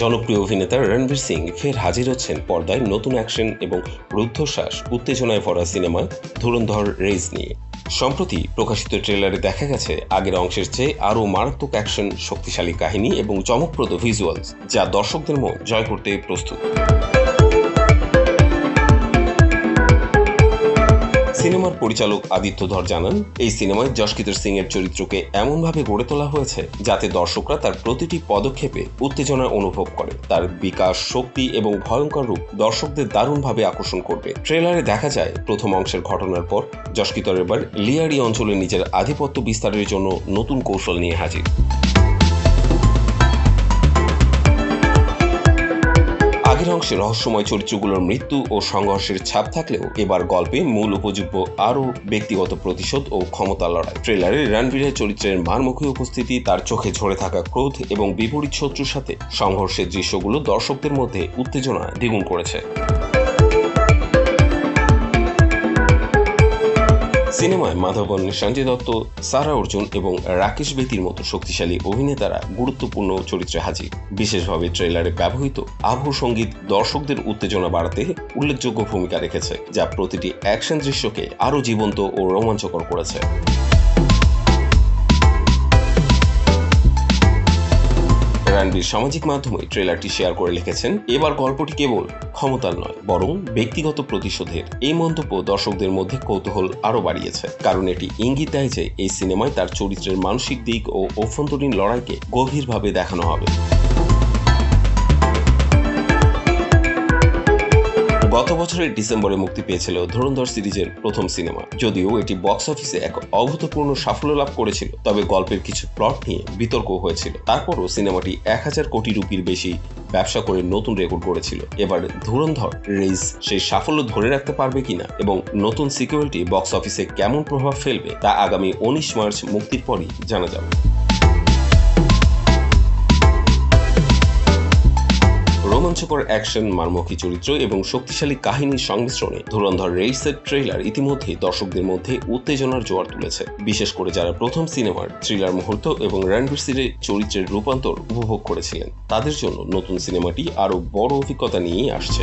জনপ্রিয় অভিনেতা রণবীর সিং ফের হাজির হচ্ছেন পর্দায় নতুন অ্যাকশন এবং রুদ্ধশ্বাস উত্তেজনায় ভরা সিনেমা ধুরন্ধর রেজ নিয়ে। সম্প্রতি প্রকাশিত ট্রেলারে দেখা গেছে আগের অংশের চেয়ে আরও মারাত্মক অ্যাকশন, শক্তিশালী কাহিনী এবং চমকপ্রদ ভিজুয়ালস, যা দর্শকদের মন জয় করতে প্রস্তুত। সিনেমার পরিচালক আদিত্য ধর জানান, এই সিনেমায় যশকিতর সিং এর চরিত্রকে এমনভাবে গড়ে তোলা হয়েছে যাতে দর্শকরা তার প্রতিটি পদক্ষেপে উত্তেজনা অনুভব করে। তার বিকাশ, শক্তি এবং ভয়ঙ্কর রূপ দর্শকদের দারুণভাবে আকর্ষণ করবে। ট্রেলারে দেখা যায় প্রথম অংশের ঘটনার পর যশকিতর এবার লিয়ারি অঞ্চলে নিজের আধিপত্য বিস্তারের জন্য নতুন কৌশল নিয়ে হাজির। আগের অংশে রহস্যময় চরিত্রগুলোর মৃত্যু ও সংঘর্ষের ছাপ থাকলেও এবার গল্পে মূল উপজীব্য আরও ব্যক্তিগত প্রতিশোধ ও ক্ষমতা লড়াই। ট্রেলারে রণবীরের চরিত্রের মারমুখী উপস্থিতি, তার চোখে ঝরে থাকা ক্রোধ এবং বিপরীত শত্রুর সাথে সংঘর্ষের দৃশ্যগুলো দর্শকদের মধ্যে উত্তেজনা দ্বিগুণ করেছে। সিনেমায় মাধবন, সঞ্জয় দত্ত, সারা অর্জুন এবং রাকেশ বেতির মতো শক্তিশালী অভিনেতারা গুরুত্বপূর্ণ চরিত্রে হাজির। বিশেষভাবে ট্রেলারে ব্যবহৃত আবহ সঙ্গীত দর্শকদের উত্তেজনা বাড়াতে উল্লেখযোগ্য ভূমিকা রেখেছে, যা প্রতিটি অ্যাকশন দৃশ্যকে আরও জীবন্ত ও রোমাঞ্চকর করেছে। রণবীর সামাজিক মাধ্যমে ট্রেলারটি শেয়ার করে লিখেছেন, এবার গল্পটি কেবল ক্ষমতার নয় বরং ব্যক্তিগত প্রতিশোধের। এই মন্তব্য দর্শকদের মধ্যে কৌতূহল আরও বাড়িয়েছে, কারণ এটি ইঙ্গিত দেয় যে এই সিনেমায় তার চরিত্রের মানসিক দিক ও অভ্যন্তরীণ লড়াইকে গভীরভাবে দেখানো হবে। গত বছরের ডিসেম্বরে মুক্তি পেয়েছিল ধুরন্ধর সিরিজের প্রথম সিনেমা। যদিও এটি বক্স অফিসে এক অভূতপূর্ণ সাফল্য লাভ করেছিল, তবে গল্পের কিছু প্লট নিয়ে বিতর্ক হয়েছিল। তারপরও সিনেমাটি 1000 কোটি রুপির বেশি ব্যবসা করে নতুন রেকর্ড করেছিল। এবার ধুরন্ধর রেজ সেই সাফল্য ধরে রাখতে পারবে কিনা এবং নতুন সিকুয়েলটি বক্স অফিসে কেমন প্রভাব ফেলবে তা আগামী 19 মার্চ মুক্তির পরই জানা যাবে। রোমাঞ্চকর অ্যাকশন, মারমুখী চরিত্র এবং শক্তিশালী কাহিনীর সংমিশ্রণে ধুরন্ধর রেসের ট্রেলার ইতিমধ্যেই দর্শকদের মধ্যে উত্তেজনার জোয়ার তুলেছে। বিশেষ করে যারা প্রথম সিনেমার থ্রিলার মুহূর্ত এবং রণবীর সিংয়ের চরিত্রের রূপান্তর উপভোগ করেছিলেন, তাদের জন্য নতুন সিনেমাটি আরও বড় অভিজ্ঞতা নিয়েই আসছে।